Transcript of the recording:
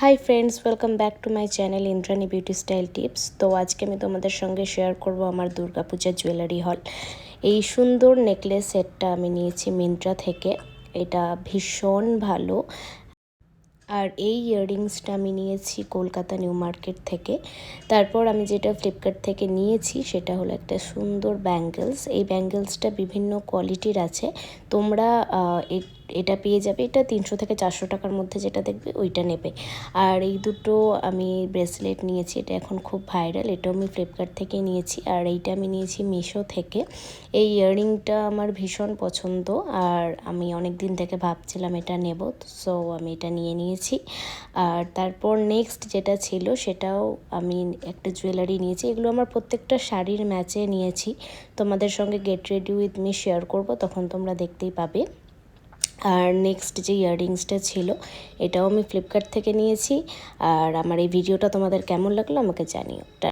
Hi friends, welcome back to my channel Indrani beauty style tips. তো আজকে আমি তোমাদের সঙ্গে শেয়ার করব আমার দুর্গাপূজার জুয়েলারি হল। এই সুন্দর নেকলেস সেটটা আমি নিয়েছি মিন্ত্রা থেকে। এটা ভীষণ ভালো। আর এই ইয়াররিংসটা আমি নিয়েছি কলকাতা নিউ মার্কেট থেকে। তারপর আমি যেটা ফ্লিপকার্ট থেকে নিয়েছি সেটা হলো একটা সুন্দর ব্যাঙ্গেলস। এই ব্যাঙ্গেলসটা বিভিন্ন কোয়ালিটির আছে, তোমরা এটা পেয়ে যাবে। এটা 300 থেকে 400 টাকার মধ্যে যেটা দেখবে ওইটা নেবে। আর এই দুটো আমি ব্রেসলেট নিয়েছি, এটা এখন খুব ভাইরাল, এটাও আমি ফ্লিপকার্ট থেকে নিয়েছি। আর এইটা আমি নিয়েছি মিশো থেকে। এই ইয়াররিংটা আমার ভীষণ পছন্দ আর আমি অনেক দিন থেকে ভাবছিলাম এটা নেব, সো আমি এটা নিয়ে নিয়েছি। আর তারপর নেক্সট যেটা ছিল সেটাও আমি একটা জুয়েলারি নিয়েছি। এগুলো আমার প্রত্যেকটা শাড়ির ম্যাচে নিয়েছি, তোমাদের সঙ্গে get ready with me share করব, তখন তোমরা দেখতেই পাবে। আর নেক্সট যে ইয়াররিংসটা ছিল এটাও আমি ফ্লিপকার্ট থেকে নিয়েছি। আর আমার এই ভিডিওটা তোমাদের কেমন লাগলো আমাকে জানিও।